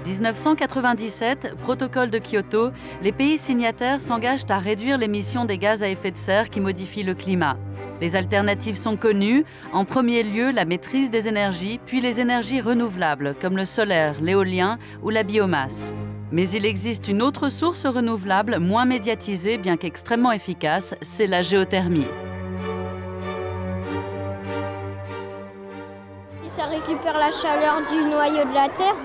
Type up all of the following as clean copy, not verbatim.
1997, protocole de Kyoto, les pays signataires s'engagent à réduire l'émission des gaz à effet de serre qui modifient le climat. Les alternatives sont connues, en premier lieu la maîtrise des énergies, puis les énergies renouvelables comme le solaire, l'éolien ou la biomasse. Mais il existe une autre source renouvelable, moins médiatisée bien qu'extrêmement efficace, c'est la géothermie. Ça récupère la chaleur du noyau de la Terre.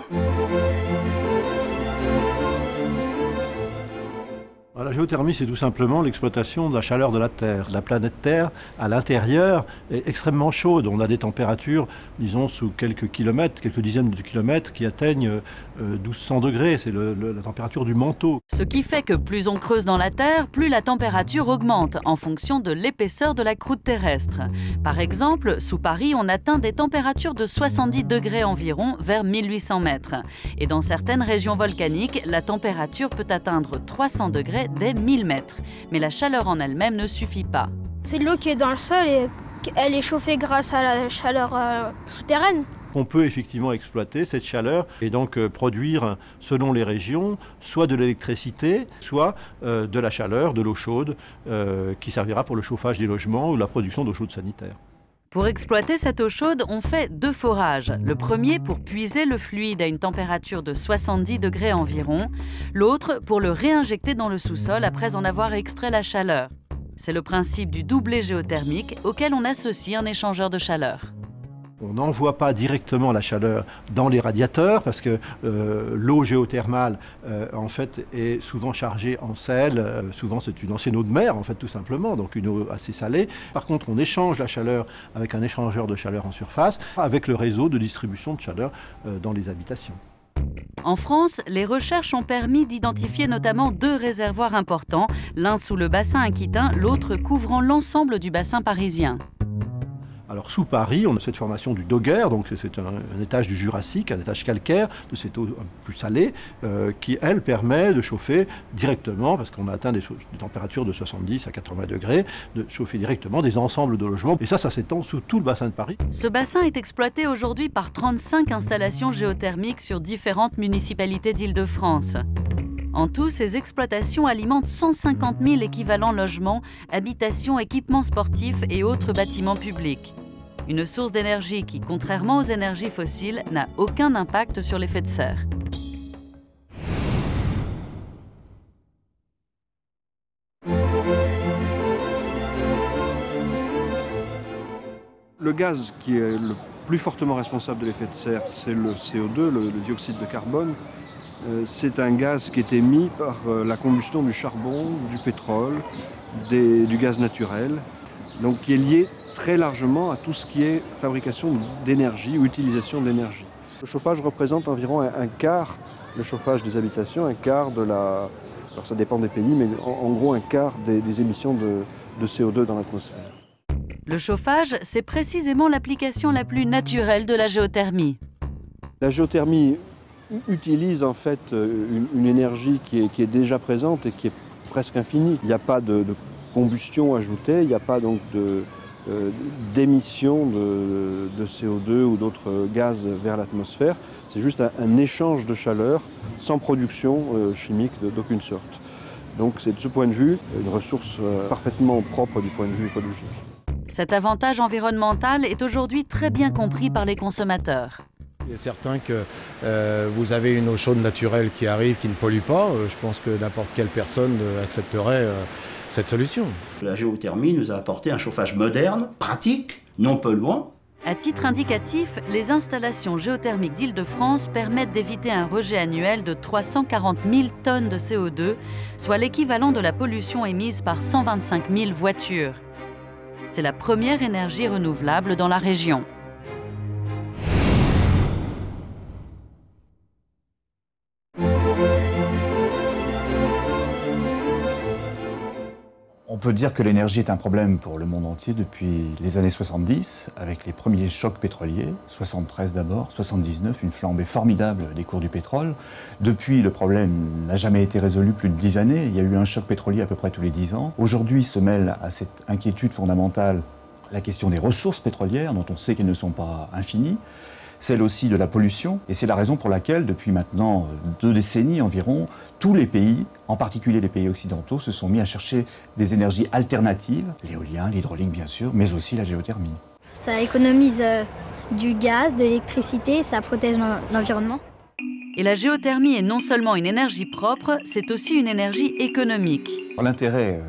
La géothermie, c'est tout simplement l'exploitation de la chaleur de la Terre. La planète Terre, à l'intérieur, est extrêmement chaude. On a des températures, disons, sous quelques kilomètres, quelques dizaines de kilomètres, qui atteignent 1200 degrés. C'est la température du manteau. Ce qui fait que plus on creuse dans la Terre, plus la température augmente en fonction de l'épaisseur de la croûte terrestre. Par exemple, sous Paris, on atteint des températures de 70 degrés environ vers 1800 mètres. Et dans certaines régions volcaniques, la température peut atteindre 300 degrés dès 1000 mètres. Mais la chaleur en elle-même ne suffit pas. C'est de l'eau qui est dans le sol et elle est chauffée grâce à la chaleur souterraine. On peut effectivement exploiter cette chaleur et donc produire, selon les régions, soit de l'électricité, soit de la chaleur, de l'eau chaude, qui servira pour le chauffage des logements ou la production d'eau chaude sanitaire. Pour exploiter cette eau chaude, on fait deux forages. Le premier pour puiser le fluide à une température de 70 degrés environ, l'autre pour le réinjecter dans le sous-sol après en avoir extrait la chaleur. C'est le principe du doublé géothermique auquel on associe un échangeur de chaleur. On n'envoie pas directement la chaleur dans les radiateurs parce que l'eau géothermale en fait est souvent chargée en sel. Souvent c'est une ancienne eau de mer en fait tout simplement, donc une eau assez salée. Par contre on échange la chaleur avec un échangeur de chaleur en surface avec le réseau de distribution de chaleur dans les habitations. En France, les recherches ont permis d'identifier notamment deux réservoirs importants, l'un sous le bassin aquitain, l'autre couvrant l'ensemble du bassin parisien. Alors sous Paris, on a cette formation du Dogger, donc c'est un étage du Jurassique, un étage calcaire de cette eau plus salée, qui elle permet de chauffer directement, parce qu'on a atteint des températures de 70 à 80 degrés, de chauffer directement des ensembles de logements. Et ça s'étend sous tout le bassin de Paris. Ce bassin est exploité aujourd'hui par 35 installations géothermiques sur différentes municipalités d'Île-de-France. En tout, ces exploitations alimentent 150 000 équivalents logements, habitations, équipements sportifs et autres bâtiments publics. Une source d'énergie qui, contrairement aux énergies fossiles, n'a aucun impact sur l'effet de serre. Le gaz qui est le plus fortement responsable de l'effet de serre, c'est le CO2, le dioxyde de carbone. C'est un gaz qui est émis par la combustion du charbon, du pétrole, du gaz naturel, donc qui est lié très largement à tout ce qui est fabrication d'énergie ou utilisation d'énergie. Le chauffage représente environ un quart, le chauffage des habitations, un quart de la... Alors ça dépend des pays, mais en gros un quart des émissions de CO2 dans l'atmosphère. Le chauffage, c'est précisément l'application la plus naturelle de la géothermie. La géothermie utilise en fait une énergie qui est déjà présente et qui est presque infinie. Il n'y a pas de combustion ajoutée, il n'y a pas donc d'émission de CO2 ou d'autres gaz vers l'atmosphère. C'est juste un échange de chaleur sans production chimique d'aucune sorte. Donc c'est de ce point de vue une ressource parfaitement propre du point de vue écologique. Cet avantage environnemental est aujourd'hui très bien compris par les consommateurs. Il est certain que vous avez une eau chaude naturelle qui arrive, qui ne pollue pas. Je pense que n'importe quelle personne accepterait cette solution. La géothermie nous a apporté un chauffage moderne, pratique, non polluant. À titre indicatif, les installations géothermiques d'Île-de-France permettent d'éviter un rejet annuel de 340 000 tonnes de CO2, soit l'équivalent de la pollution émise par 125 000 voitures. C'est la première énergie renouvelable dans la région. On peut dire que l'énergie est un problème pour le monde entier depuis les années 70, avec les premiers chocs pétroliers, 73 d'abord, 79, une flambée formidable des cours du pétrole. Depuis, le problème n'a jamais été résolu plus de 10 années. Il y a eu un choc pétrolier à peu près tous les 10 ans. Aujourd'hui se mêle à cette inquiétude fondamentale la question des ressources pétrolières, dont on sait qu'elles ne sont pas infinies. celle aussi de la pollution. Et c'est la raison pour laquelle, depuis maintenant 2 décennies environ, tous les pays, en particulier les pays occidentaux, se sont mis à chercher des énergies alternatives, l'éolien, l'hydraulique bien sûr, mais aussi la géothermie. Ça économise du gaz, de l'électricité, ça protège l'environnement. Et la géothermie est non seulement une énergie propre, c'est aussi une énergie économique. L'intérêt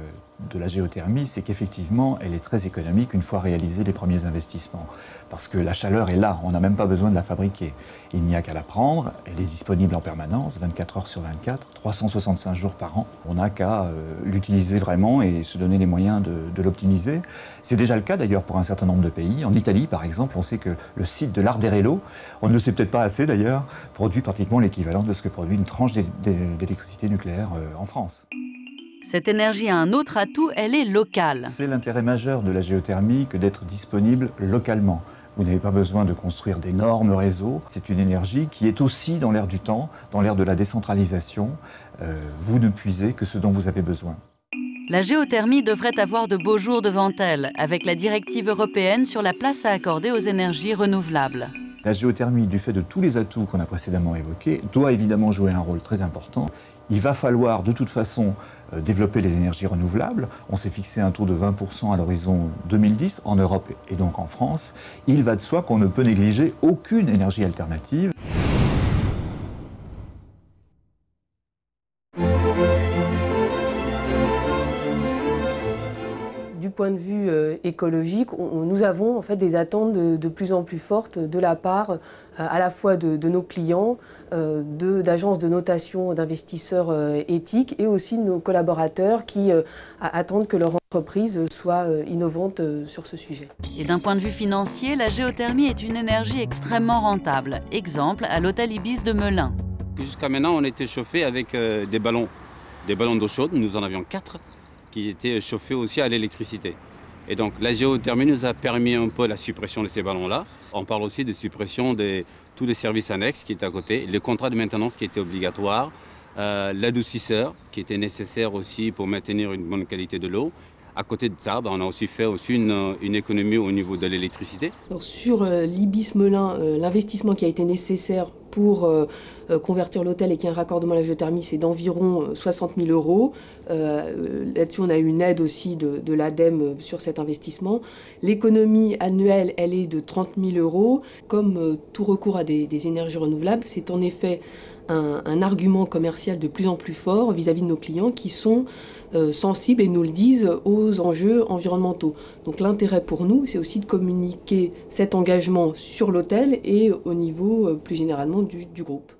de la géothermie, c'est qu'effectivement, elle est très économique une fois réalisés les premiers investissements. Parce que la chaleur est là, on n'a même pas besoin de la fabriquer. Il n'y a qu'à la prendre, elle est disponible en permanence, 24 heures sur 24, 365 jours par an. On n'a qu'à l'utiliser vraiment et se donner les moyens de l'optimiser. C'est déjà le cas d'ailleurs pour un certain nombre de pays. En Italie, par exemple, on sait que le site de l'Arderello, on ne le sait peut-être pas assez d'ailleurs, produit pratiquement l'équivalent de ce que produit une tranche d'électricité nucléaire en France. Cette énergie a un autre atout, elle est locale. C'est l'intérêt majeur de la géothermie que d'être disponible localement. Vous n'avez pas besoin de construire d'énormes réseaux. C'est une énergie qui est aussi dans l'air du temps, dans l'air de la décentralisation. Vous ne puisez que ce dont vous avez besoin. La géothermie devrait avoir de beaux jours devant elle, avec la directive européenne sur la place à accorder aux énergies renouvelables. La géothermie, du fait de tous les atouts qu'on a précédemment évoqués, doit évidemment jouer un rôle très important. Il va falloir de toute façon développer les énergies renouvelables. On s'est fixé un taux de 20% à l'horizon 2010 en Europe et donc en France. Il va de soi qu'on ne peut négliger aucune énergie alternative. Du point de vue écologique, nous avons en fait des attentes de plus en plus fortes de la part à la fois de nos clients, d'agences de notation d'investisseurs éthiques et aussi de nos collaborateurs qui attendent que leur entreprise soit innovante sur ce sujet. Et d'un point de vue financier, la géothermie est une énergie extrêmement rentable. Exemple, à l'hôtel Ibis de Melun. Jusqu'à maintenant, on était chauffé avec des ballons d'eau chaude. Nous en avions 4 qui étaient chauffés aussi à l'électricité. Et donc la géothermie nous a permis un peu la suppression de ces ballons-là. On parle aussi de suppression de tous les services annexes qui étaient à côté, les contrats de maintenance qui étaient obligatoires, l'adoucisseur qui était nécessaire aussi pour maintenir une bonne qualité de l'eau. À côté de ça, on a aussi fait une économie au niveau de l'électricité. Sur l'Ibis Melun, l'investissement qui a été nécessaire pour convertir l'hôtel et qu'il y ait un raccordement à la géothermie, c'est d'environ 60 000 €. Là-dessus, on a eu une aide aussi de l'ADEME sur cet investissement. L'économie annuelle, elle est de 30 000 €. Comme tout recours à des énergies renouvelables, c'est en effet un argument commercial de plus en plus fort vis-à-vis de nos clients qui sont sensibles et nous le disent aux enjeux environnementaux. Donc l'intérêt pour nous, c'est aussi de communiquer cet engagement sur l'hôtel et au niveau plus généralement du groupe.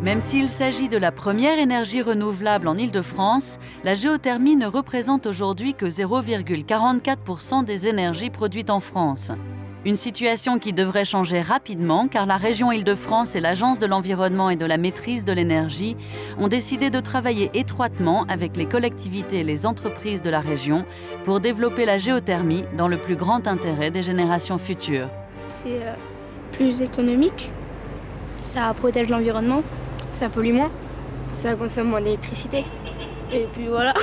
Même s'il s'agit de la première énergie renouvelable en Île-de-France, la géothermie ne représente aujourd'hui que 0,44% des énergies produites en France. Une situation qui devrait changer rapidement car la région Île-de-France et l'Agence de l'environnement et de la maîtrise de l'énergie ont décidé de travailler étroitement avec les collectivités et les entreprises de la région pour développer la géothermie dans le plus grand intérêt des générations futures. C'est plus économique, ça protège l'environnement, ça pollue moins, ça consomme moins d'électricité. Et puis voilà.